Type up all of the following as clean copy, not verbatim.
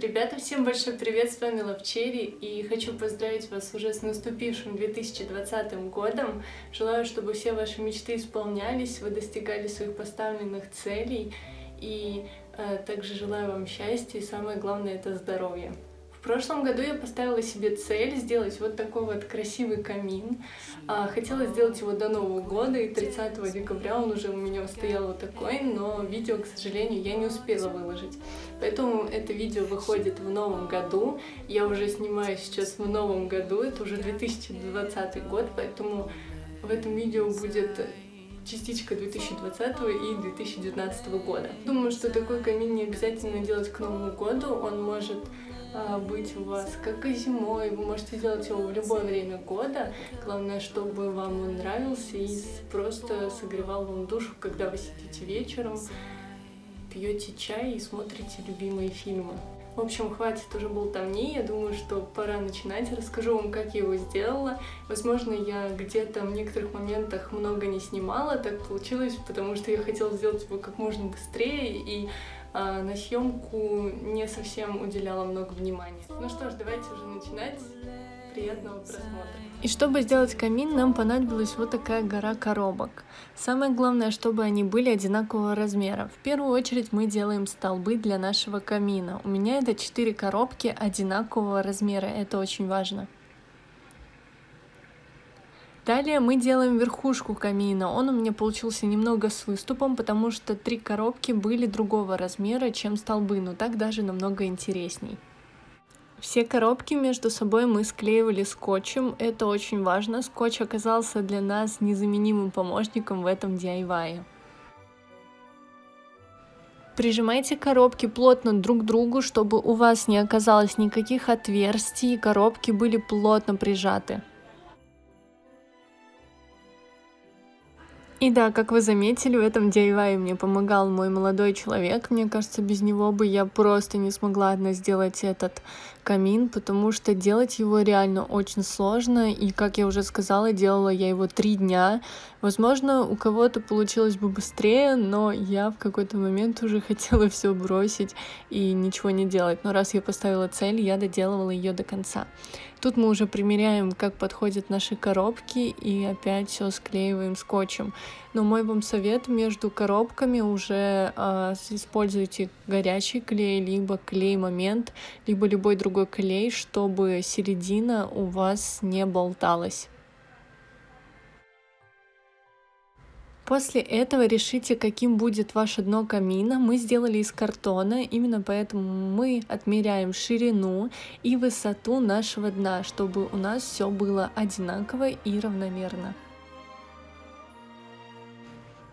Ребята, всем большой привет, с вами Лавчери, и хочу поздравить вас уже с наступившим 2020 годом. Желаю, чтобы все ваши мечты исполнялись, вы достигали своих поставленных целей, и также желаю вам счастья, и самое главное — это здоровье. В прошлом году я поставила себе цель сделать вот такой вот красивый камин. Хотела сделать его до Нового года, и 30 декабря он уже у меня стоял вот такой, но видео, к сожалению, я не успела выложить. Поэтому это видео выходит в новом году. Я уже снимаю сейчас в новом году, это уже 2020 год, поэтому в этом видео будет частичка 2020 и 2019 года. Думаю, что такой камин не обязательно делать к Новому году, он может быть у вас как и зимой, вы можете делать его в любое время года. Главное, чтобы вам он нравился и просто согревал вам душу, когда вы сидите вечером, пьете чай и смотрите любимые фильмы. В общем, хватит уже болтовни, я думаю, что пора начинать. Расскажу вам, как я его сделала. Возможно, я где-то в некоторых моментах много не снимала, так получилось, потому что я хотела сделать его как можно быстрее, и на съемку не совсем уделяла много внимания. Ну что ж, давайте уже начинать. Приятного просмотра. И чтобы сделать камин, нам понадобилась вот такая гора коробок. Самое главное, чтобы они были одинакового размера. В первую очередь мы делаем столбы для нашего камина. У меня это 4 коробки одинакового размера, это очень важно. Далее мы делаем верхушку камина. Он у меня получился немного с выступом, потому что 3 коробки были другого размера, чем столбы, но так даже намного интересней. Все коробки между собой мы склеивали скотчем, это очень важно. Скотч оказался для нас незаменимым помощником в этом DIY. Прижимайте коробки плотно друг к другу, чтобы у вас не оказалось никаких отверстий, и коробки были плотно прижаты. И да, как вы заметили, в этом DIY мне помогал мой молодой человек. Мне кажется, без него бы я просто не смогла одна сделать этот камин, потому что делать его реально очень сложно. И, как я уже сказала, делала я его 3 дня. Возможно, у кого-то получилось бы быстрее, но я в какой-то момент уже хотела все бросить и ничего не делать. Но раз я поставила цель, я доделывала ее до конца. Тут мы уже примеряем, как подходят наши коробки, и опять все склеиваем скотчем. Но мой вам совет: между коробками уже используйте горячий клей, либо клей момент, либо любой другой клей, чтобы середина у вас не болталась. После этого решите, каким будет ваше дно камина. Мы сделали из картона, именно поэтому мы отмеряем ширину и высоту нашего дна, чтобы у нас все было одинаково и равномерно.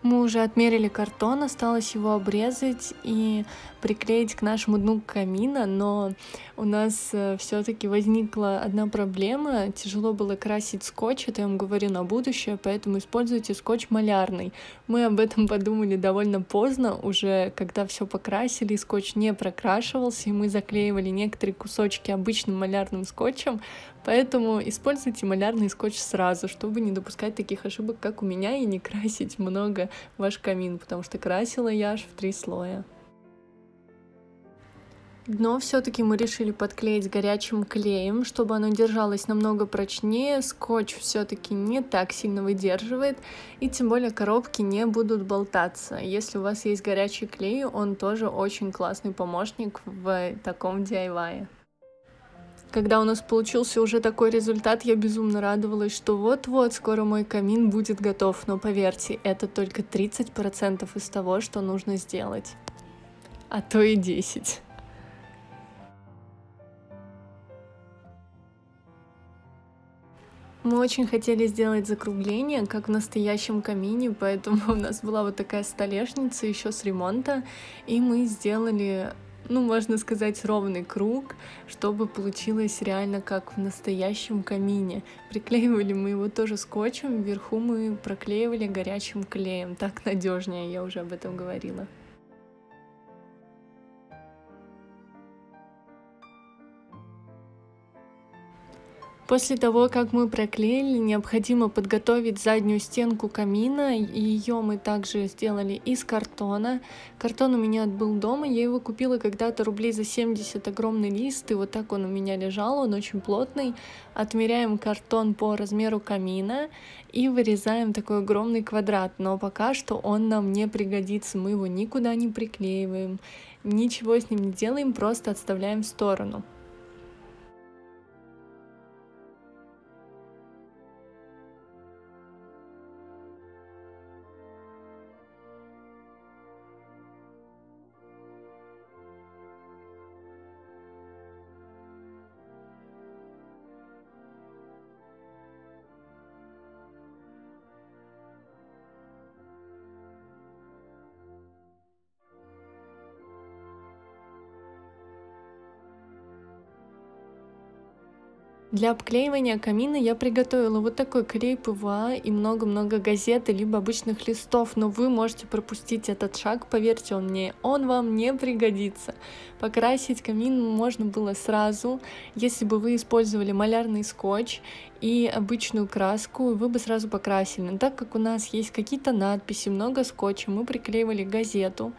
Мы уже отмерили картон, осталось его обрезать и приклеить к нашему дну камина, но у нас все-таки возникла одна проблема. Тяжело было красить скотч, это я вам говорю на будущее, поэтому используйте скотч малярный. Мы об этом подумали довольно поздно, уже когда все покрасили, скотч не прокрашивался, и мы заклеивали некоторые кусочки обычным малярным скотчем, поэтому используйте малярный скотч сразу, чтобы не допускать таких ошибок, как у меня, и не красить много ваш камин, потому что красила я аж в 3 слоя. Дно все-таки мы решили подклеить горячим клеем, чтобы оно держалось намного прочнее. Скотч все-таки не так сильно выдерживает, и тем более коробки не будут болтаться. Если у вас есть горячий клей, он тоже очень классный помощник в таком DIY. Когда у нас получился уже такой результат, я безумно радовалась, что вот-вот скоро мой камин будет готов. Но поверьте, это только 30% из того, что нужно сделать, а то и 10%. Мы очень хотели сделать закругление, как в настоящем камине, поэтому у нас была вот такая столешница еще с ремонта, и мы сделали, можно сказать, ровный круг, чтобы получилось реально как в настоящем камине. Приклеивали мы его тоже скотчем, вверху мы проклеивали горячим клеем, так надежнее, я уже об этом говорила. После того, как мы проклеили, необходимо подготовить заднюю стенку камина. Ее мы также сделали из картона. Картон у меня был дома, я его купила когда-то рублей за 70, огромный лист, и вот так он у меня лежал, он очень плотный. Отмеряем картон по размеру камина и вырезаем такой огромный квадрат, но пока что он нам не пригодится, мы его никуда не приклеиваем, ничего с ним не делаем, просто отставляем в сторону. Для обклеивания камина я приготовила вот такой клей ПВА и много-много газет, либо обычных листов, но вы можете пропустить этот шаг, поверьте мне, он вам не пригодится. Покрасить камин можно было сразу, если бы вы использовали малярный скотч и обычную краску, вы бы сразу покрасили. Но так как у нас есть какие-то надписи, много скотча, мы приклеивали газету,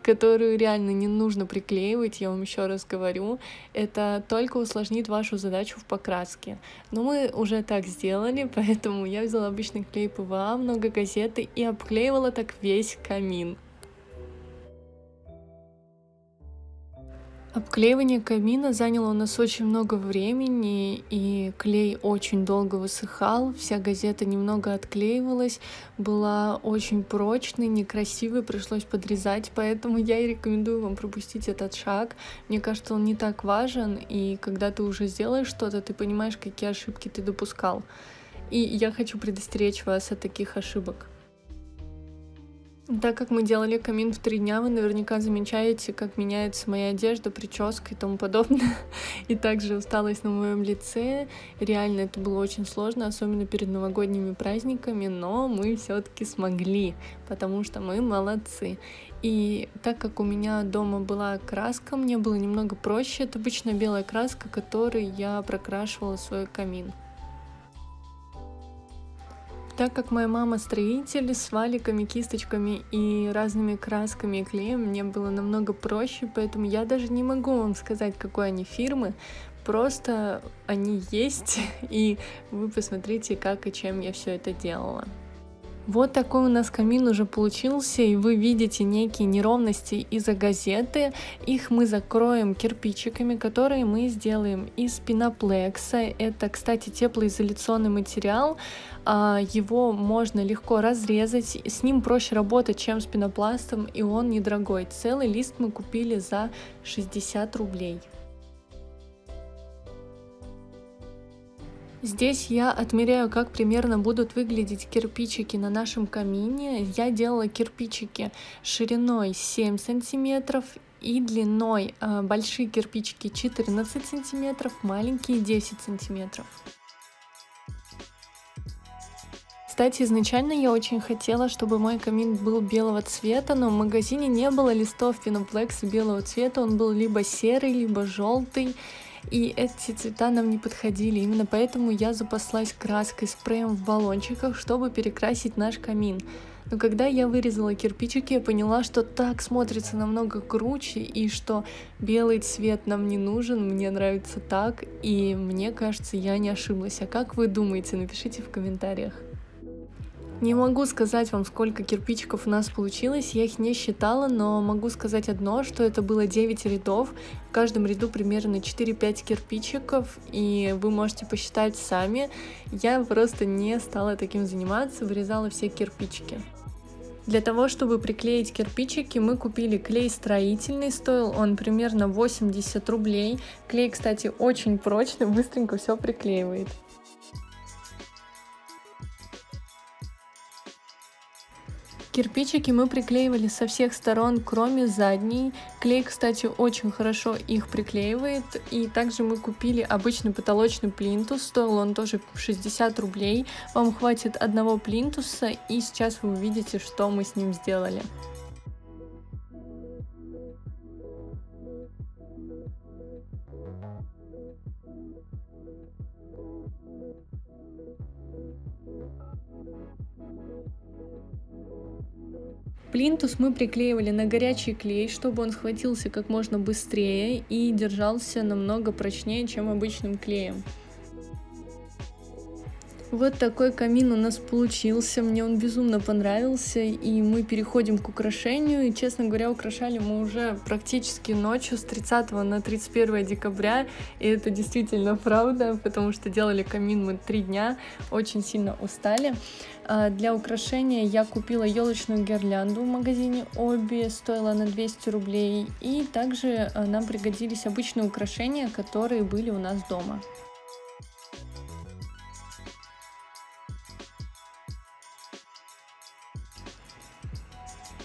которую реально не нужно приклеивать, я вам еще раз говорю, это только усложнит вашу задачу в покраске. Но мы уже так сделали, поэтому я взяла обычный клей ПВА, много газеты и обклеивала так весь камин. Обклеивание камина заняло у нас очень много времени, и клей очень долго высыхал, вся газета немного отклеивалась, была очень прочной, некрасивой, пришлось подрезать, поэтому я и рекомендую вам пропустить этот шаг. Мне кажется, он не так важен, и когда ты уже сделаешь что-то, ты понимаешь, какие ошибки ты допускал. И я хочу предостеречь вас от таких ошибок. Так как мы делали камин в 3 дня, вы наверняка замечаете, как меняется моя одежда, прическа и тому подобное. И также усталость на моем лице. Реально это было очень сложно, особенно перед новогодними праздниками, но мы все-таки смогли, потому что мы молодцы. И так как у меня дома была краска, мне было немного проще. Это обычно белая краска, которой я прокрашивала свой камин. Так как моя мама строитель, с валиками, кисточками и разными красками и клеем мне было намного проще, поэтому я даже не могу вам сказать, какой они фирмы, просто они есть, и вы посмотрите, как и чем я все это делала. Вот такой у нас камин уже получился, и вы видите некие неровности из-за газеты. Их мы закроем кирпичиками, которые мы сделаем из пеноплекса. Это, кстати, теплоизоляционный материал. Его можно легко разрезать, с ним проще работать, чем с пенопластом, и он недорогой. Целый лист мы купили за 60 рублей. Здесь я отмеряю, как примерно будут выглядеть кирпичики на нашем камине. Я делала кирпичики шириной 7 сантиметров и длиной большие кирпичики 14 сантиметров, маленькие 10 сантиметров. Кстати, изначально я очень хотела, чтобы мой камин был белого цвета, но в магазине не было листов пеноплекса белого цвета, он был либо серый, либо желтый. И эти цвета нам не подходили, именно поэтому я запаслась краской, спреем в баллончиках, чтобы перекрасить наш камин. Но когда я вырезала кирпичики, я поняла, что так смотрится намного круче, и что белый цвет нам не нужен, мне нравится так, и мне кажется, я не ошиблась. А как вы думаете? Напишите в комментариях. Не могу сказать вам, сколько кирпичиков у нас получилось, я их не считала, но могу сказать одно, что это было 9 рядов, в каждом ряду примерно 4-5 кирпичиков, и вы можете посчитать сами. Я просто не стала таким заниматься, вырезала все кирпичики. Для того, чтобы приклеить кирпичики, мы купили клей строительный, стоил он примерно 80 рублей. Клей, кстати, очень прочный, быстренько все приклеивает. Кирпичики мы приклеивали со всех сторон, кроме задней. Клей, кстати, очень хорошо их приклеивает. И также мы купили обычный потолочный плинтус, стоил он тоже 60 рублей. Вам хватит одного плинтуса, и сейчас вы увидите, что мы с ним сделали. Плинтус мы приклеивали на горячий клей, чтобы он схватился как можно быстрее и держался намного прочнее, чем обычным клеем. Вот такой камин у нас получился, мне он безумно понравился, и мы переходим к украшению, и, честно говоря, украшали мы уже практически ночью с 30 на 31 декабря, и это действительно правда, потому что делали камин мы 3 дня, очень сильно устали. Для украшения я купила елочную гирлянду в магазине Оби, стоила она 200 рублей, и также нам пригодились обычные украшения, которые были у нас дома.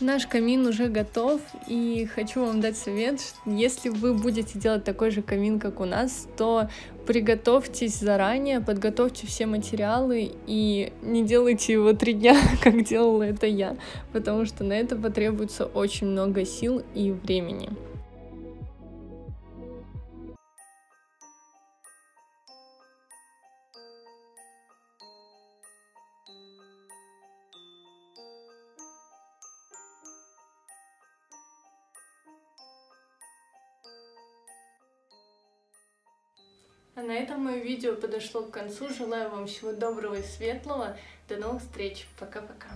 Наш камин уже готов, и хочу вам дать совет, если вы будете делать такой же камин, как у нас, то приготовьтесь заранее, подготовьте все материалы и не делайте его 3 дня, как делала это я, потому что на это потребуется очень много сил и времени. А на этом мое видео подошло к концу. Желаю вам всего доброго и светлого. До новых встреч. Пока-пока.